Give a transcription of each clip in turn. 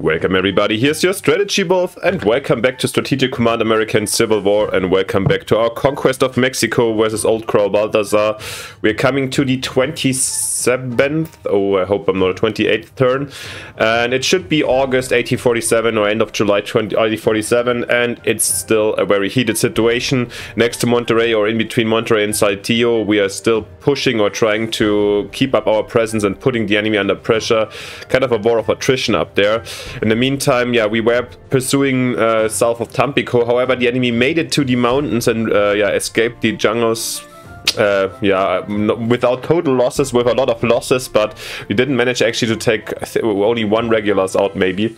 Welcome everybody, here's your Strategy Wolf, and welcome back to Strategic Command American Civil War, and welcome back to our Conquest of Mexico versus Old Crow Balthazor. We're coming to the 27th, oh I hope I'm not a 28th turn, and it should be August 1847 or end of July 1847, and it's still a very heated situation. Next to Monterrey, or in between Monterrey and Saltillo, we are still pushing or trying to keep up our presence and putting the enemy under pressure. Kind of a war of attrition up there. In the meantime, yeah, we were pursuing south of Tampico. However, the enemy made it to the mountains and yeah, escaped the jungles. Yeah, without total losses, with a lot of losses, but we didn't manage actually to take only one regulars out, maybe.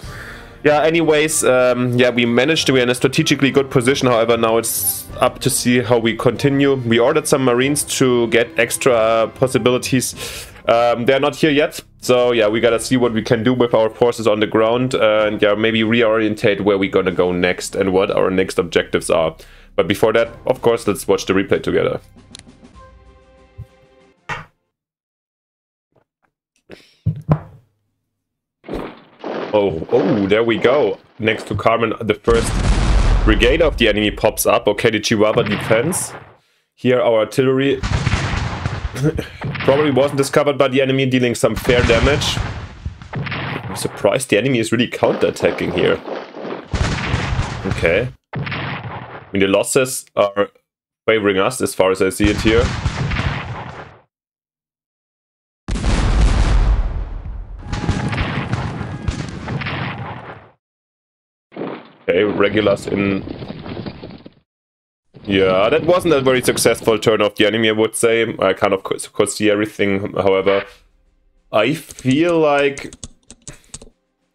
Yeah, anyways, yeah, we managed to be in a strategically good position. However, now it's up to see how we continue. We ordered some Marines to get extra possibilities. They're not here yet, so yeah, we gotta see what we can do with our forces on the ground, and yeah, maybe reorientate where we're gonna go next and what our next objectives are. But before that, of course, let's watch the replay together. Oh, there we go. Next to Carmen, the first brigade of the enemy pops up. Okay, the Chihuahua defense. Here our artillery probably wasn't discovered by the enemy, dealing some fair damage. I'm surprised the enemy is really counter-attacking here. Okay. I mean, the losses are favoring us as far as I see it here. Okay, regulars in... Yeah, that wasn't a very successful turn of the enemy, I would say. I kind of could see everything, however. I feel like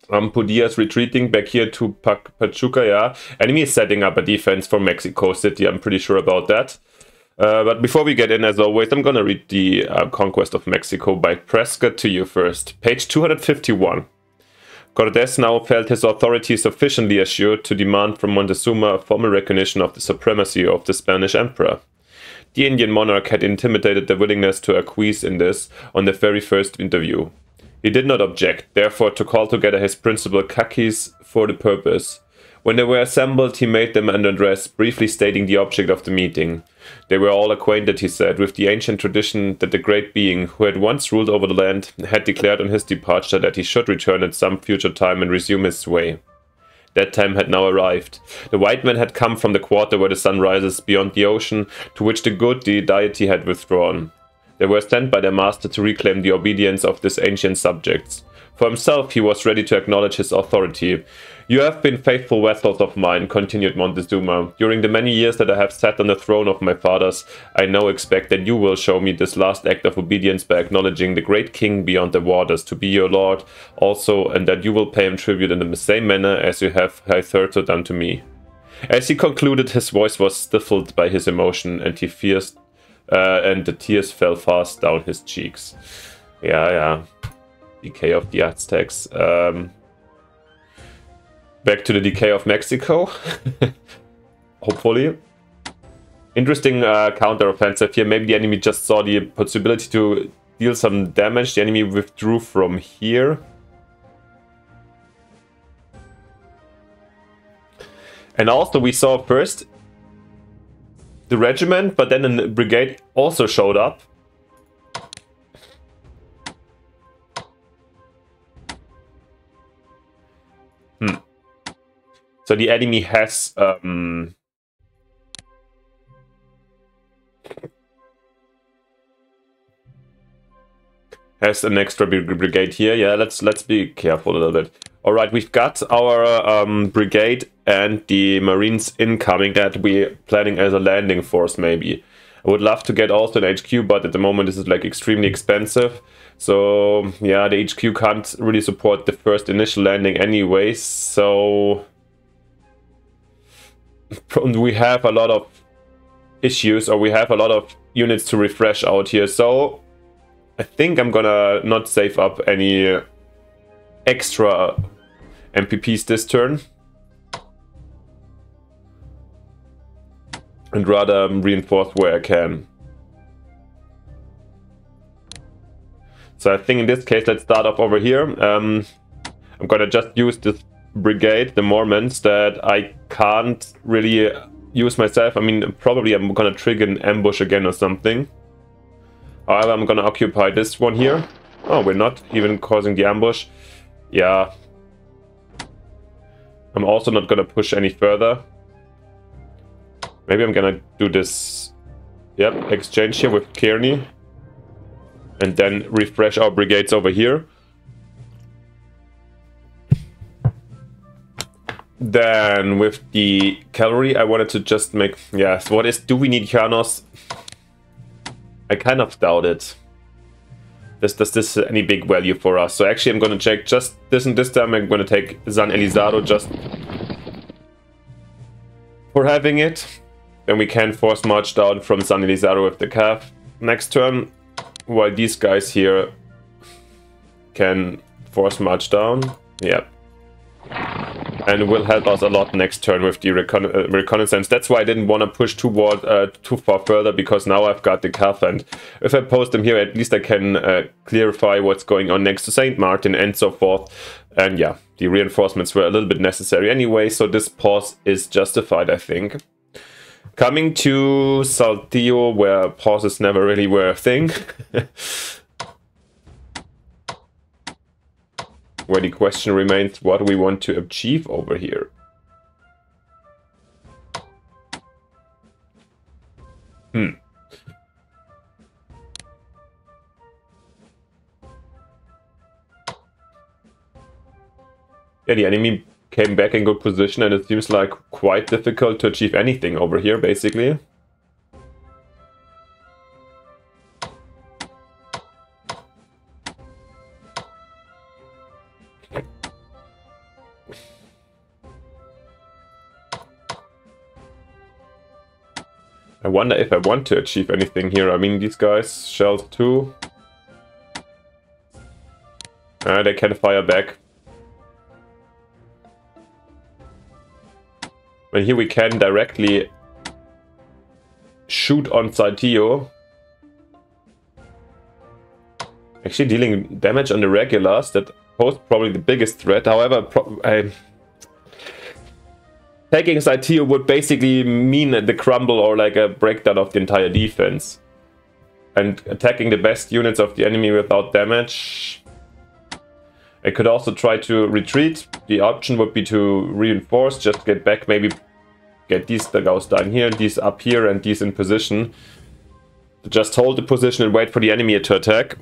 Padilla is retreating back here to Pachuca, yeah. Enemy is setting up a defense for Mexico City, I'm pretty sure about that. But before we get in, as always, I'm gonna read the Conquest of Mexico by Prescott to you first. Page 251. Cortés now felt his authority sufficiently assured to demand from Montezuma a formal recognition of the supremacy of the Spanish emperor. The Indian monarch had intimated their willingness to acquiesce in this on their very first interview. He did not object, therefore, to call together his principal caciques for the purpose. When they were assembled, he made them an address, briefly stating the object of the meeting. They were all acquainted, he said, with the ancient tradition that the great being, who had once ruled over the land, had declared on his departure that he should return at some future time and resume his sway. That time had now arrived. The white men had come from the quarter where the sun rises beyond the ocean, to which the good deity had withdrawn. They were sent by their master to reclaim the obedience of these ancient subjects. For himself, he was ready to acknowledge his authority. "You have been faithful vassals of mine," continued Montezuma. "During the many years that I have sat on the throne of my fathers, I now expect that you will show me this last act of obedience by acknowledging the great king beyond the waters to be your lord also, and that you will pay him tribute in the same manner as you have hitherto done to me." As he concluded, his voice was stifled by his emotion, and and the tears fell fast down his cheeks. Yeah. Decay of the Aztecs. Back to the decay of Mexico. Hopefully. Interesting counter-offensive here. Maybe the enemy just saw the possibility to deal some damage. The enemy withdrew from here. And also we saw first the regiment, but then a brigade also showed up. So the enemy has an extra brigade here. Yeah, let's be careful a little bit. All right, we've got our brigade and the Marines incoming that we're planning as a landing force. Maybe I would love to get also an HQ, but at the moment this is like extremely expensive. So yeah, the HQ can't really support the first initial landing anyway. So we have a lot of issues, or we have a lot of units to refresh out here. So I think I'm gonna not save up any extra MPPs this turn, and rather reinforce where I can. So I think in this case, let's start off over here. I'm gonna just use this brigade, the Mormons, that I can't really use myself. I mean, probably I'm gonna trigger an ambush again or something. However, I'm gonna occupy this one here. Oh, we're not even causing the ambush. Yeah. I'm also not gonna push any further. Maybe I'm gonna do this, yep, exchange here with Kearney. And then refresh our brigades over here. Then with the cavalry, I wanted to just make... Yes, what is... Do we need Janos? I kind of doubt it. Does this any big value for us? So actually I'm going to check just this, and this time I'm going to take San Elizardo just for having it. Then we can force march down from San Elizardo with the cav next turn, while these guys here can force march down. Yep. And will help us a lot next turn with the reconnaissance. That's why I didn't want to push too far further, because now I've got the cav, and if I post them here, at least I can clarify what's going on next to St. Martin and so forth. And yeah, the reinforcements were a little bit necessary anyway, so this pause is justified, I think. Coming to Saltillo, where pauses never really were a thing. Where the question remains, what do we want to achieve over here? Yeah, the enemy came back in good position, and it seems like quite difficult to achieve anything over here, basically. I wonder if I want to achieve anything here. I mean, these guys, shells too. They can fire back. And here we can directly shoot on Saltillo. Actually dealing damage on the regulars, that pose probably the biggest threat. However, taking Saltillo would basically mean the crumble or like a breakdown of the entire defense. And attacking the best units of the enemy without damage. I could also try to retreat. The option would be to reinforce, just get back, maybe get these guys down here, these up here, and these in position. Just hold the position and wait for the enemy to attack.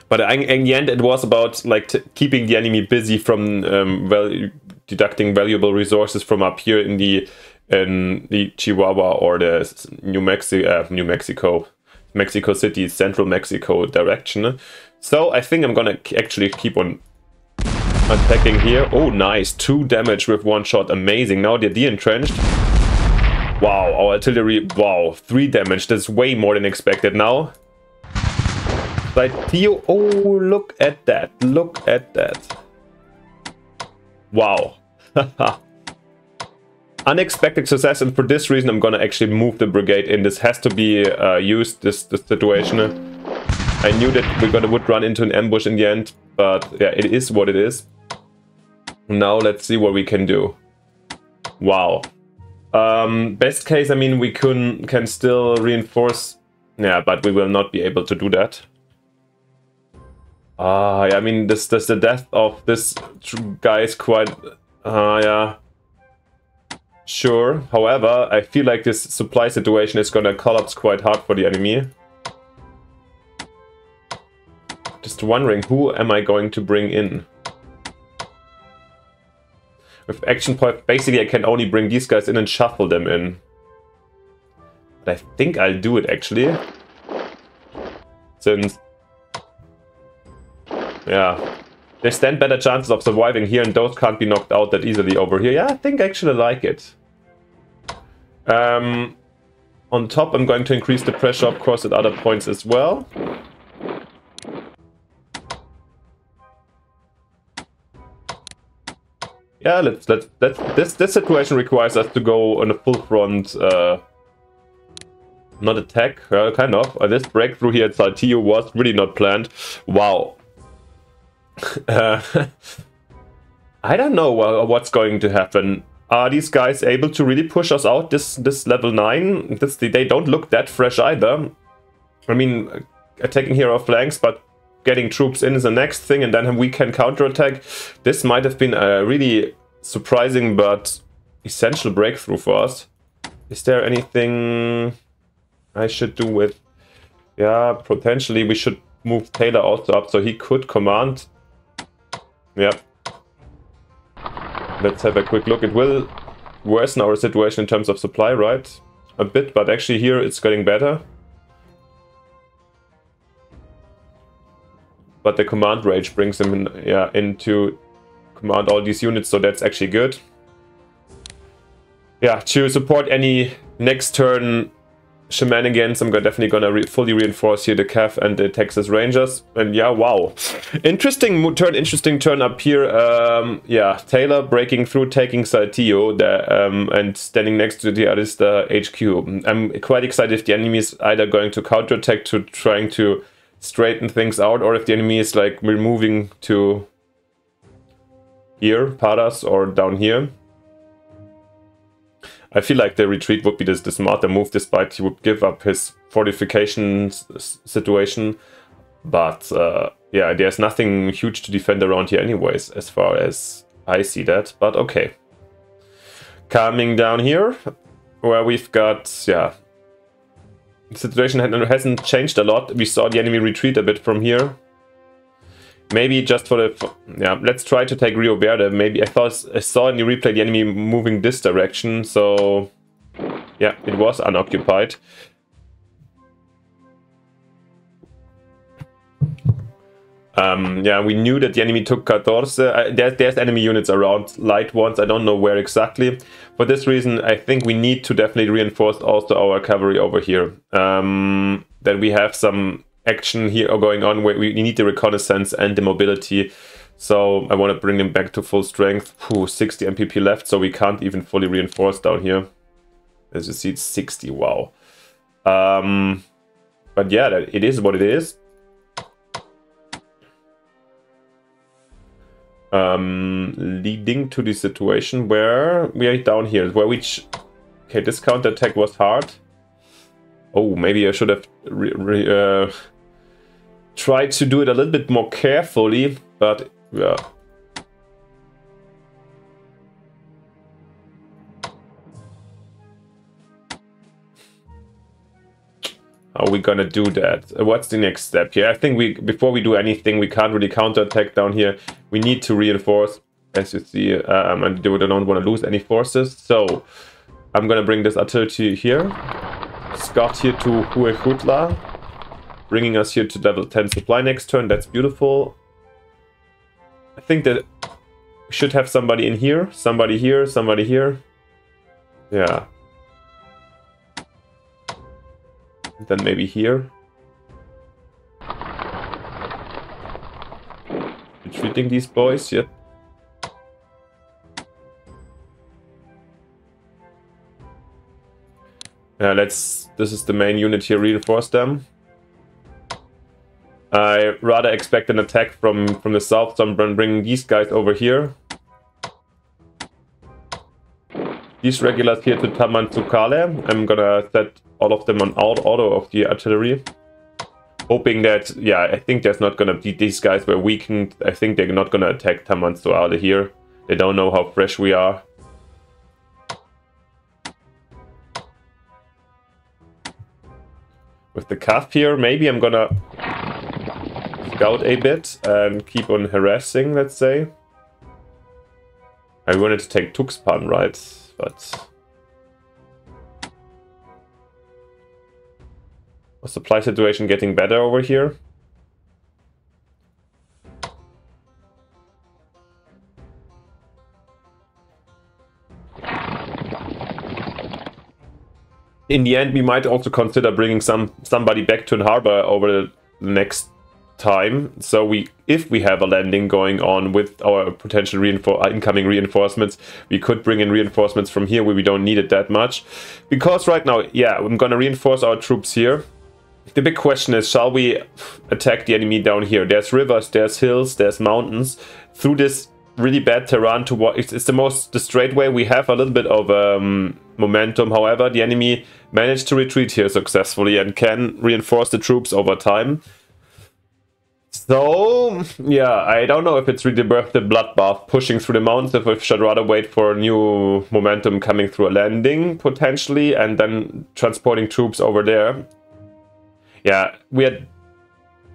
But in the end, it was about like keeping the enemy busy from deducting valuable resources from up here in the Chihuahua or the Mexico City, central Mexico direction. So I think I'm gonna actually keep on attacking here. Oh, nice, 2 damage with 1 shot, amazing. Now they're de-entrenched. Wow, our artillery, wow, 3 damage. That's way more than expected now. Saltillo, oh, look at that, look at that. Wow. Unexpected success, and for this reason I'm gonna actually move the brigade in. This has to be used, this situation. I knew that we would run into an ambush in the end, but yeah, it is what it is. Now let's see what we can do. Wow. Best case, I mean, we can still reinforce. Yeah, but we will not be able to do that. I mean, the death of this guy is quite... yeah. Sure. However, I feel like this supply situation is gonna collapse quite hard for the enemy. Just wondering, who am I going to bring in? With action point, basically I can only bring these guys in and shuffle them in. But I think I'll do it actually. Since... yeah, they stand better chances of surviving here, and those can't be knocked out that easily over here. Yeah, I think I actually like it. On top, I'm going to increase the pressure, of course, at other points as well. Yeah, this situation requires us to go on a full front not attack, kind of. This breakthrough here at Saltillo was really not planned. Wow. I don't know what's going to happen. Are these guys able to really push us out this level 9? They don't look that fresh either. I mean, attacking here our flanks, but getting troops in is the next thing, and then we can counterattack. This might have been a really surprising but essential breakthrough for us. Is there anything I should do with... Yeah, potentially we should move Taylor also up so he could command. Yep. Let's have a quick look. It will worsen our situation in terms of supply, right? A bit, but actually here it's getting better. But the command range brings him in, yeah, into command all these units, so that's actually good. Yeah, to support any next turn shenanigans, I'm definitely gonna fully reinforce here the Cav and the Texas Rangers. And yeah, wow, interesting turn up here. Yeah, Taylor breaking through, taking Saltillo there, and standing next to the Arista HQ. I'm quite excited if the enemy is either going to counterattack to trying to straighten things out, or if the enemy is like moving to here, Paras, or down here. I feel like the retreat would be the smarter move, despite he would give up his fortification situation. But yeah, there's nothing huge to defend around here anyways, as far as I see that. But okay. Coming down here, where we've got, yeah, the situation hasn't changed a lot. We saw the enemy retreat a bit from here. Maybe just for the... Yeah, let's try to take Rio Verde. Maybe I saw in the replay the enemy moving this direction, so... Yeah, it was unoccupied. Yeah, we knew that the enemy took 14. There's enemy units around, light ones, I don't know where exactly. For this reason, I think we need to definitely reinforce also our cavalry over here. That we have some action here going on where we need the reconnaissance and the mobility. So I want to bring them back to full strength. 60 MPP left, so we can't even fully reinforce down here. As you see, it's 60, wow. But yeah, it is what it is. Leading to the situation where we are down here, where okay, this counter attack was hard. Oh, maybe I should have tried to do it a little bit more carefully, but yeah. How are we gonna do that? What's the next step here? I think before we do anything, we can't really counterattack down here. We need to reinforce, as you see, and I don't want to lose any forces. So I'm gonna bring this artillery here. Scott here to Huejutla, bringing us here to level 10 supply next turn. That's beautiful. I think that we should have somebody in here, somebody here, somebody here. Yeah. Then maybe here. Retreating these boys, yep. This is the main unit here, reinforce them. I rather expect an attack from the south, so I'm bringing these guys over here. These regulars here to Tamantukale. I'm gonna set all of them on auto of the artillery. Hoping that, yeah, I think there's not gonna be, these guys were weakened. I think they're not gonna attack Tamantukale here. They don't know how fresh we are. With the calf here, maybe I'm gonna scout a bit and keep on harassing, let's say. I wanted to take Tuxpan, right? But the supply situation getting better over here. In the end, we might also consider bringing somebody back to the harbor over the next time. So if we have a landing going on with our potential incoming reinforcements, we could bring in reinforcements from here where we don't need it that much. Because right now, yeah, I'm gonna reinforce our troops here. The big question is, shall we attack the enemy down here? There's rivers, there's hills, there's mountains. Through this really bad terrain to what it's the straight way. We have a little bit of momentum. However, the enemy managed to retreat here successfully and can reinforce the troops over time. So, yeah, I don't know if it's really worth the bloodbath pushing through the mountains, if we should rather wait for new momentum coming through a landing, potentially, and then transporting troops over there. Yeah, we had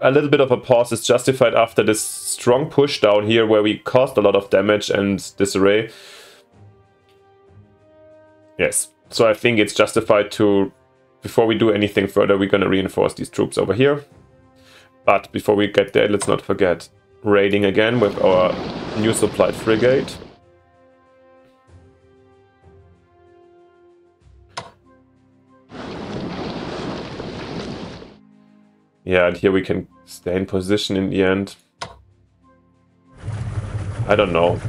a little bit of a pause is justified after this strong push down here where we caused a lot of damage and disarray. Yes, so I think it's justified to, before we do anything further, we're gonna reinforce these troops over here. But before we get there, let's not forget raiding again with our new supplied frigate. Yeah, and here we can stay in position in the end. I don't know.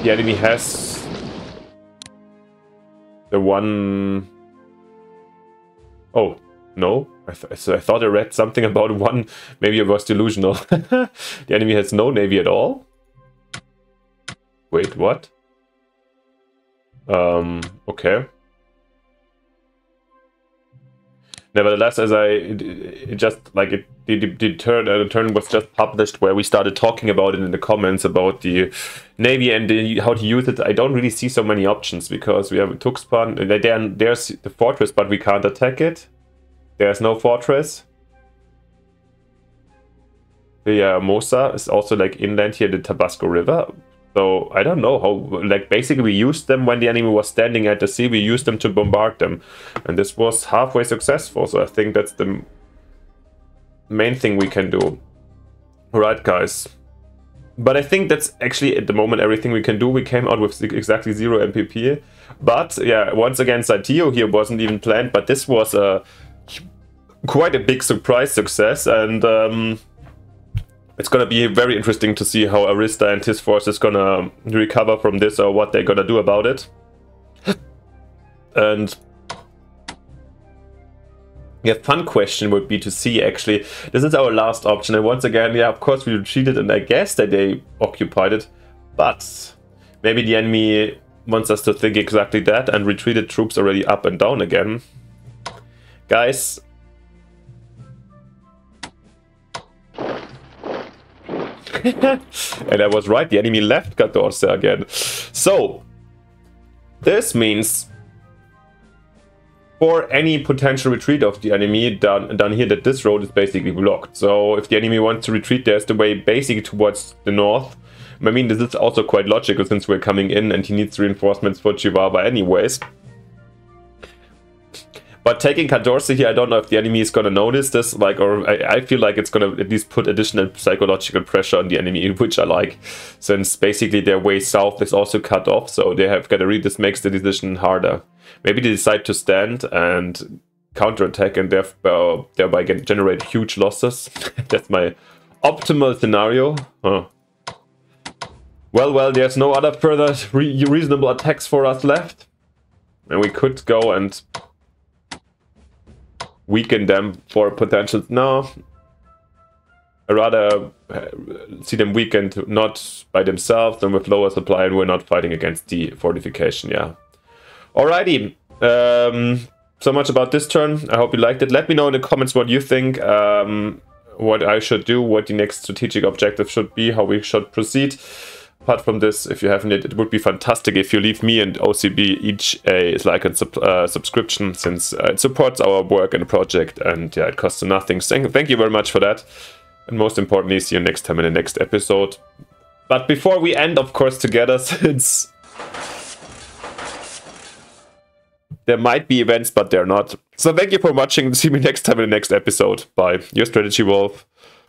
The enemy has the one... Oh, no. I thought I read something about one. Maybe it was delusional. The enemy has no navy at all? Wait, what? Okay. Nevertheless, as the turn was just published where we started talking about it in the comments about the navy and how to use it. I don't really see so many options because we have a Tuxpan. There's the fortress, but we can't attack it. There's no fortress. The Mosa is also like inland here, the Tabasco River. So I don't know how, like basically we used them when the enemy was standing at the sea, we used them to bombard them. And this was halfway successful, so I think that's the main thing we can do. Alright guys. But I think that's actually at the moment everything we can do. We came out with exactly 0 MPP. But yeah, once again Saltillo here wasn't even planned, but this was quite a big surprise success, and it's gonna be very interesting to see how Arista and his force is gonna recover from this or what they're gonna do about it. And yeah, fun question would be to see actually, this is our last option, and once again, yeah, of course we retreated and I guess that they occupied it, but maybe the enemy wants us to think exactly that and retreated troops already up and down again. Guys, and I was right, the enemy left Cadorce again. So, this means for any potential retreat of the enemy down here that this road is basically blocked. So, if the enemy wants to retreat, there's the way basically towards the north. I mean, this is also quite logical since we're coming in and he needs reinforcements for Chihuahua anyways. But taking Cadorce here, I don't know if the enemy is going to notice this, like, or I feel like it's going to at least put additional psychological pressure on the enemy, which I like, since basically their way south is also cut off, so they have got to read this, makes the decision harder. Maybe they decide to stand and counterattack and thereby generate huge losses. That's my optimal scenario. Huh. Well, there's no other further reasonable attacks for us left, and we could go and weaken them for potential. No, I rather see them weakened not by themselves than with lower supply, and we're not fighting against the fortification. Yeah. Alrighty. So much about this turn. I hope you liked it. Let me know in the comments what you think. What I should do, what the next strategic objective should be, how we should proceed. Apart from this, if you haven't yet, it would be fantastic if you leave me and OCB each a like and subscription, since it supports our work and project, and yeah, it costs nothing. Thank you very much for that. And most importantly, see you next time in the next episode. But before we end, of course, together, since there might be events, but they're not. So thank you for watching. See me next time in the next episode. Bye. Your Strategy Wolf.